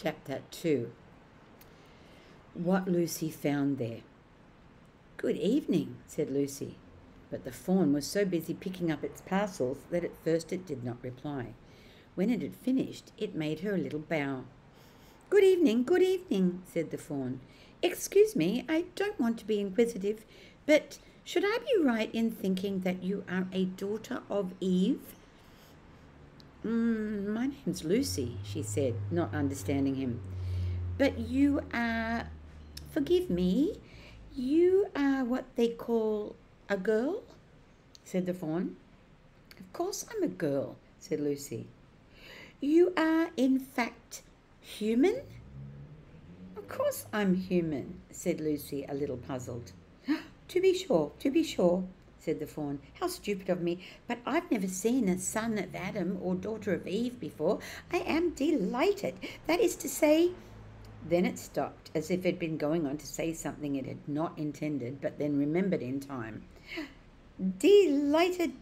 Chapter 2. What Lucy found there. "Good evening," said Lucy, but the fawn was so busy picking up its parcels that at first it did not reply. When it had finished, it made her a little bow. Good evening," said the fawn. "Excuse me, I don't want to be inquisitive, but should I be right in thinking that you are a daughter of Eve?" My name's Lucy," she said, not understanding him. "But you are, forgive me, you are what they call a girl?" said the fawn. "Of course I'm a girl," said Lucy. "You are, in fact, human?" "Of course I'm human," said Lucy, a little puzzled. To be sure," said the fawn. "How stupid of me, but I've never seen a son of Adam or daughter of Eve before. I am delighted. That is to say—" Then it stopped, as if it had been going on to say something it had not intended, but then remembered in time. Delighted,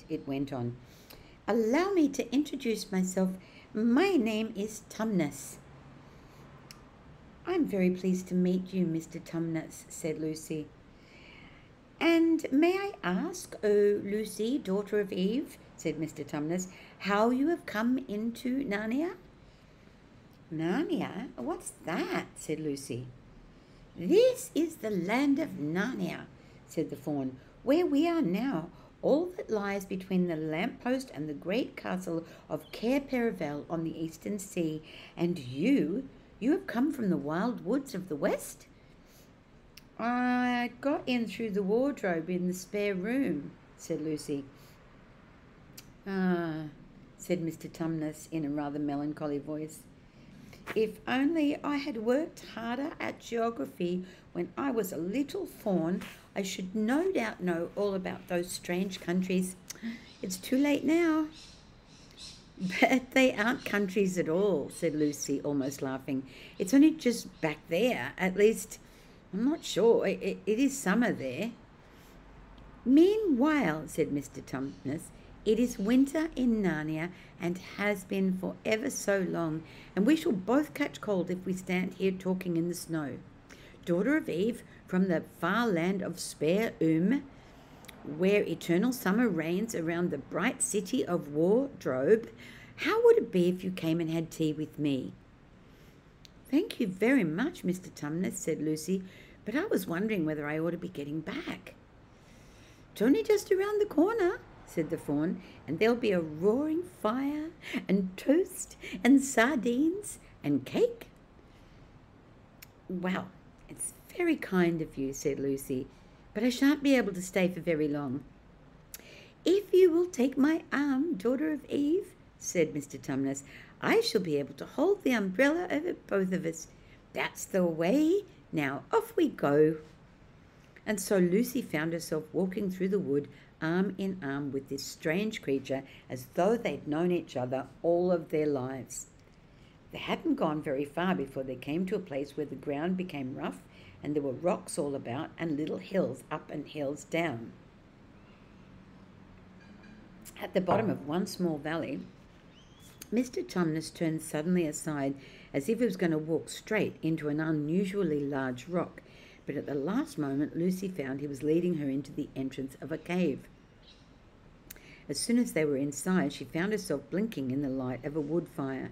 it went on. "Allow me to introduce myself. My name is Tumnus." "I'm very pleased to meet you, Mr. Tumnus," said Lucy. "And may I ask, oh Lucy, daughter of Eve," said Mr. Tumnus, "how you have come into Narnia?" "Narnia? What's that?" said Lucy. "This is the land of Narnia," said the fawn, "where we are now, all that lies between the lamp-post and the great castle of Cair Paravel on the eastern sea. And you have come from the wild woods of the west?" "I got in through the wardrobe in the spare room," said Lucy. "Ah," said Mr. Tumnus in a rather melancholy voice. "If only I had worked harder at geography when I was a little fawn, I should no doubt know all about those strange countries. It's too late now." "But they aren't countries at all," said Lucy, almost laughing. "It's only just back there. At least, I'm not sure. It is summer there." "Meanwhile," said Mr. Tumnus, "it is winter in Narnia and has been for ever so long, and we shall both catch cold if we stand here talking in the snow. Daughter of Eve, from the far land of Spare where eternal summer reigns around the bright city of Wardrobe, how would it be if you came and had tea with me?" "Thank you very much, Mr. Tumnus," said Lucy, "but I was wondering whether I ought to be getting back." "It's only just around the corner," said the fawn, "and there'll be a roaring fire and toast and sardines and cake." "Well, it's very kind of you," said Lucy, "but I shan't be able to stay for very long." "If you will take my arm, daughter of Eve," said Mr. Tumnus, "I shall be able to hold the umbrella over both of us. That's the way. Now off we go." And so Lucy found herself walking through the wood, arm in arm with this strange creature, as though they'd known each other all of their lives. They hadn't gone very far before they came to a place where the ground became rough and there were rocks all about and little hills up and hills down. At the bottom of one small valley, Mr. Tumnus turned suddenly aside as if he was going to walk straight into an unusually large rock, but at the last moment Lucy found he was leading her into the entrance of a cave. As soon as they were inside, she found herself blinking in the light of a wood fire.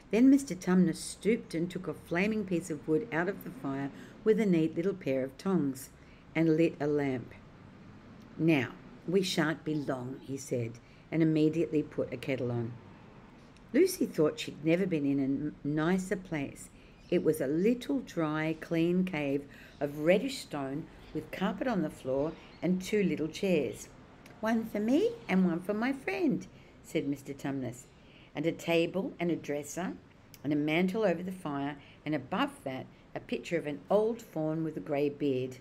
Then Mr. Tumnus stooped and took a flaming piece of wood out of the fire with a neat little pair of tongs and lit a lamp. "Now, we shan't be long," he said, and immediately put a kettle on. Lucy thought she'd never been in a nicer place. It was a little dry, clean cave of reddish stone with carpet on the floor and two little chairs. "One for me and one for my friend," said Mr. Tumnus, "and a table and a dresser and a mantle over the fire, and above that a picture of an old fawn with a grey beard."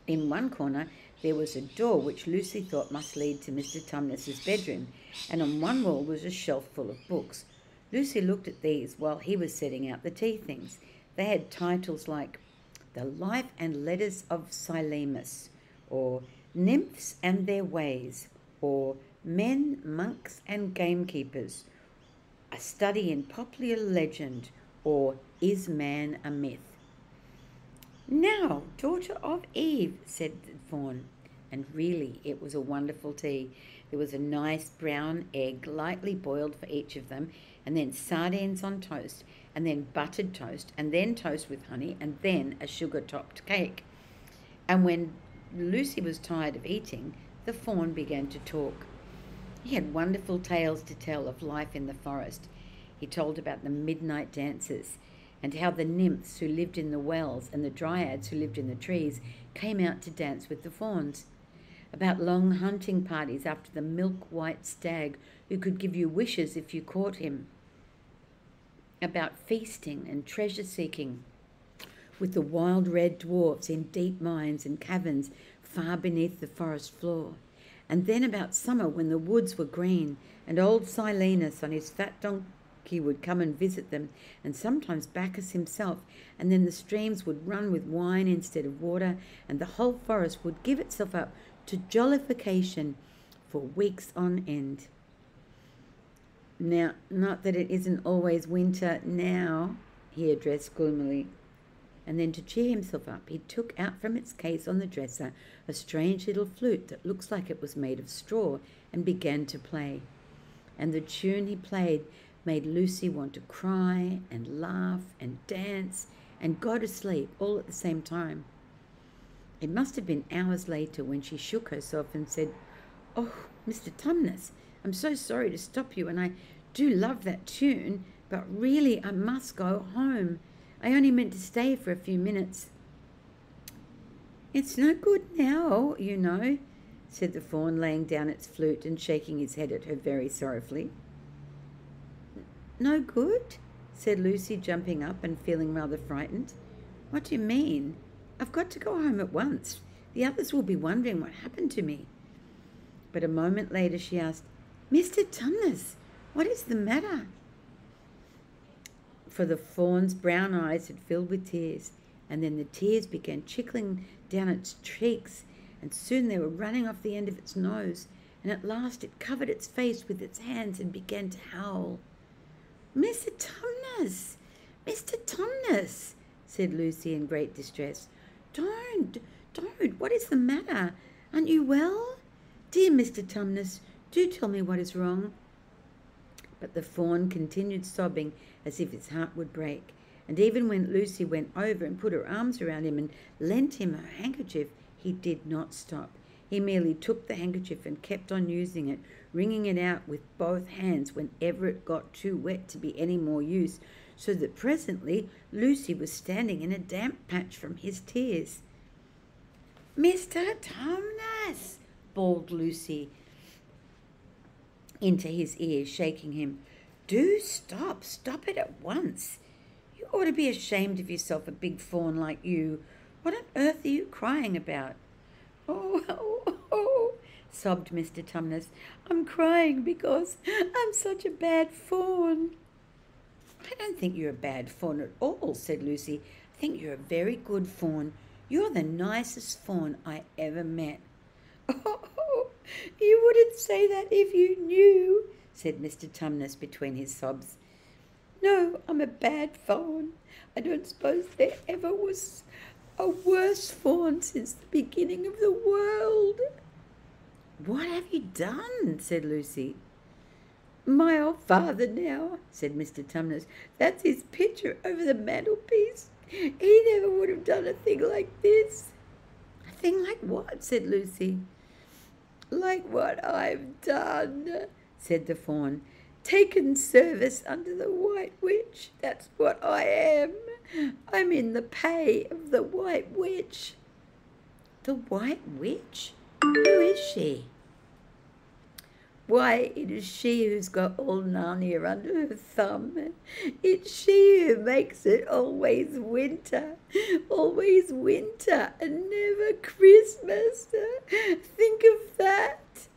In one corner there was a door which Lucy thought must lead to Mr. Tumnus's bedroom, and on one wall was a shelf full of books. Lucy looked at these while he was setting out the tea things. They had titles like "The Life and Letters of Silemus," or "Nymphs and Their Ways," or "Men, Monks and Gamekeepers." a study in popular legend, or is man a myth? Now, daughter of Eve, said the fawn, and really it was a wonderful tea. There was a nice brown egg lightly boiled for each of them, and then sardines on toast, and then buttered toast, and then toast with honey, and then a sugar-topped cake. And when Lucy was tired of eating, the fawn began to talk. He had wonderful tales to tell of life in the forest. He told about the midnight dances, and how the nymphs who lived in the wells and the dryads who lived in the trees came out to dance with the fawns. About long hunting parties after the milk-white stag who could give you wishes if you caught him. About feasting and treasure-seeking with the wild red dwarfs in deep mines and caverns far beneath the forest floor. And then about summer when the woods were green, and old Silenus on his fat donkey would come and visit them, and sometimes Bacchus himself, and then the streams would run with wine instead of water, and the whole forest would give itself up to jollification for weeks on end. Now, not that it isn't always winter now, he addressed gloomily. And then to cheer himself up, he took out from its case on the dresser a strange little flute that looks like it was made of straw, and began to play. And the tune he played made Lucy want to cry and laugh and dance and go to sleep all at the same time. It must have been hours later when she shook herself and said, "Oh, Mr. Tumnus, I'm so sorry to stop you, and I do love that tune, but really I must go home. I only meant to stay for a few minutes." "It's no good now, you know," said the fawn, laying down its flute and shaking his head at her very sorrowfully. "No good?" said Lucy, jumping up and feeling rather frightened. "What do you mean? I've got to go home at once. The others will be wondering what happened to me." But a moment later she asked, "Mr. Tumnus, what is the matter?" For the fawn's brown eyes had filled with tears, and then the tears began trickling down its cheeks, and soon they were running off the end of its nose, and at last it covered its face with its hands and began to howl. "Mr. Tumnus! Mr. Tumnus!" said Lucy in great distress. Don't! What is the matter? Aren't you well? Dear Mr. Tumnus, do tell me what is wrong." But the fawn continued sobbing as if his heart would break, and even when Lucy went over and put her arms around him and lent him her handkerchief, he did not stop. He merely took the handkerchief and kept on using it, wringing it out with both hands whenever it got too wet to be any more use, so that presently Lucy was standing in a damp patch from his tears. "Mr. Tumnus!" bawled Lucy into his ear, shaking him. "Do stop it at once. You ought to be ashamed of yourself, a big fawn like you. What on earth are you crying about?" Oh, sobbed Mr. Tumnus. "I'm crying because I'm such a bad fawn." "I don't think you're a bad fawn at all," said Lucy. "I think you're a very good fawn. You're the nicest fawn I ever met." "Oh, you wouldn't say that if you knew," said Mr. Tumnus between his sobs. "No, I'm a bad fawn. I don't suppose there ever was a worse fawn since the beginning of the world." "What have you done?" said Lucy. "My old father now," said Mr. Tumnus. "That's his picture over the mantelpiece. He never would have done a thing like this." "A thing like what?" said Lucy. "Like what I've done," said the fawn. "Taken service under the White Witch. That's what I am. I'm in the pay of the White Witch." "The White Witch? Who is she?" "Why, it is she who's got all Narnia under her thumb. It's she who makes it always winter, and never Christmas. Think of that."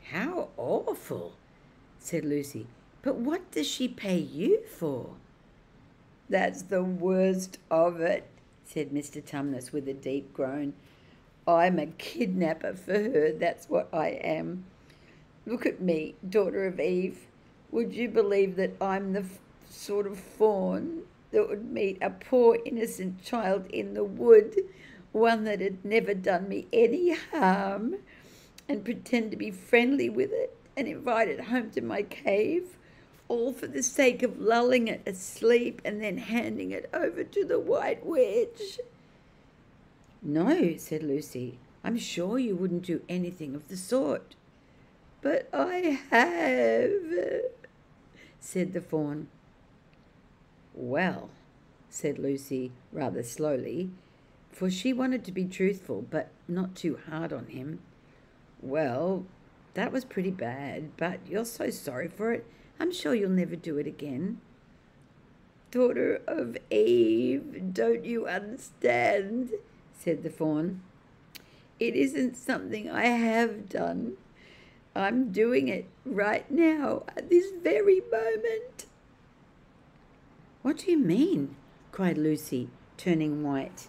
"How awful," said Lucy. "But what does she pay you for?" "That's the worst of it," said Mr. Tumnus with a deep groan. "I'm a kidnapper for her, that's what I am. Look at me, daughter of Eve. Would you believe that I'm the sort of faun that would meet a poor innocent child in the wood, one that had never done me any harm, and pretend to be friendly with it and invite it home to my cave, all for the sake of lulling it asleep and then handing it over to the White Witch?" "No," said Lucy, "I'm sure you wouldn't do anything of the sort." "But I have," said the faun. "Well," said Lucy rather slowly, for she wanted to be truthful but not too hard on him. "Well, that was pretty bad, but you're so sorry for it, I'm sure you'll never do it again." "Daughter of Eve, don't you understand?" said the faun. "It isn't something I have done. I'm doing it right now, at this very moment." "What do you mean?" cried Lucy, turning white.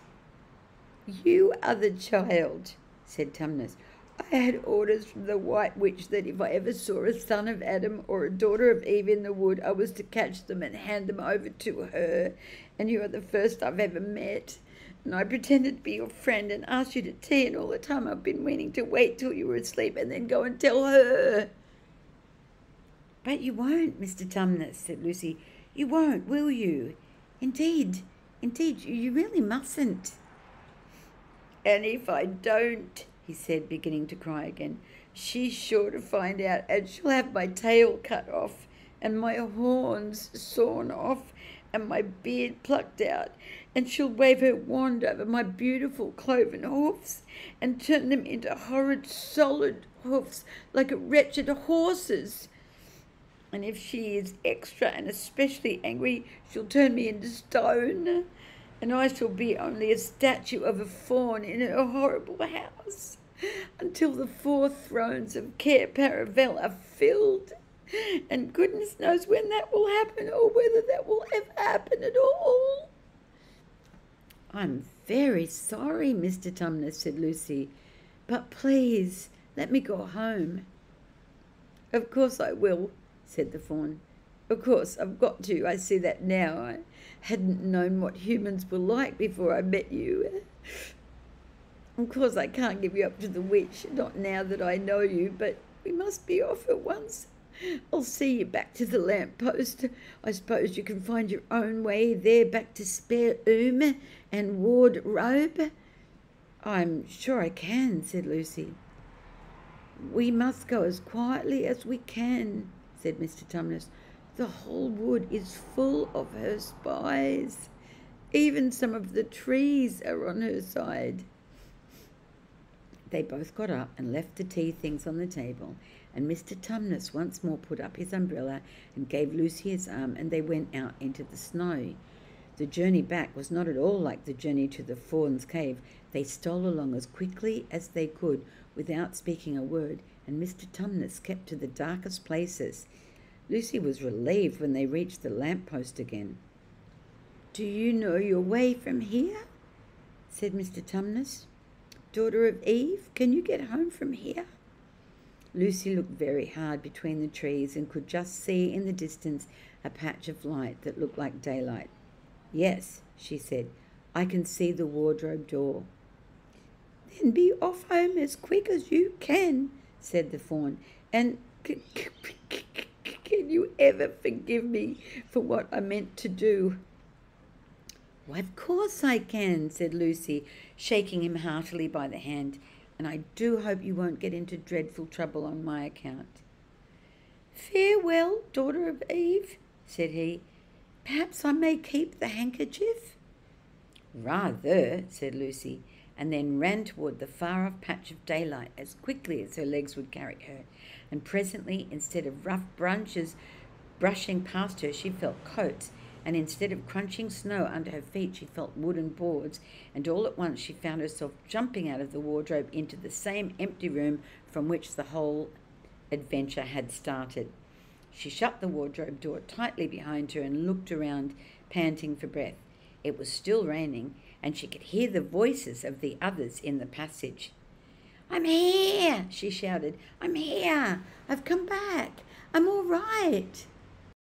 "You are the child," said Tumnus. "I had orders from the White Witch that if I ever saw a son of Adam or a daughter of Eve in the wood, I was to catch them and hand them over to her, and you are the first I've ever met. And I pretended to be your friend and asked you to tea, and all the time I've been meaning to wait till you were asleep and then go and tell her." "But you won't, Mr. Tumnus," said Lucy. "You won't, will you? Indeed, you really mustn't." "And if I don't," he said, beginning to cry again, "she's sure to find out, and she'll have my tail cut off and my horns sawn off and my beard plucked out, and she'll wave her wand over my beautiful cloven hoofs and turn them into horrid solid hoofs like a wretched horse's. And if she is extra and especially angry, she'll turn me into stone, and I shall be only a statue of a faun in her horrible house, until the 4 thrones of Care Paravel are filled. And goodness knows when that will happen, or whether that will ever happen at all." "I'm very sorry, Mr. Tumnus," said Lucy, "but please let me go home." "Of course I will," said the faun. "Of course I've got to. I see that now. I hadn't known what humans were like before I met you. Of course I can't give you up to the witch, not now that I know you, but we must be off at once. I'll see you back to the lamp-post. I suppose you can find your own way there back to Spare Oom and Wardrobe?" "I'm sure I can," said Lucy. "We must go as quietly as we can," said Mr. Tumnus. "The whole wood is full of her spies. Even some of the trees are on her side." They both got up and left the tea things on the table, and Mr. Tumnus once more put up his umbrella and gave Lucy his arm, and they went out into the snow. The journey back was not at all like the journey to the faun's cave. They stole along as quickly as they could without speaking a word, and Mr. Tumnus kept to the darkest places. Lucy was relieved when they reached the lamp-post again. "Do you know your way from here?" said Mr. Tumnus. "Daughter of Eve, can you get home from here?" Lucy looked very hard between the trees and could just see in the distance a patch of light that looked like daylight. "Yes," she said, "I can see the wardrobe door." "Then be off home as quick as you can," said the faun, "and can you ever forgive me for what I meant to do?" "Why, of course I can," said Lucy, shaking him heartily by the hand, "and I do hope you won't get into dreadful trouble on my account." "Farewell, daughter of Eve," said he. "Perhaps I may keep the handkerchief?" "Rather," said Lucy, and then ran toward the far-off patch of daylight as quickly as her legs would carry her, and presently, instead of rough branches brushing past her, she felt coats, and instead of crunching snow under her feet, she felt wooden boards, and all at once she found herself jumping out of the wardrobe into the same empty room from which the whole adventure had started. She shut the wardrobe door tightly behind her and looked around, panting for breath. It was still raining, and she could hear the voices of the others in the passage. "I'm here," she shouted. "I'm here. I've come back. I'm all right."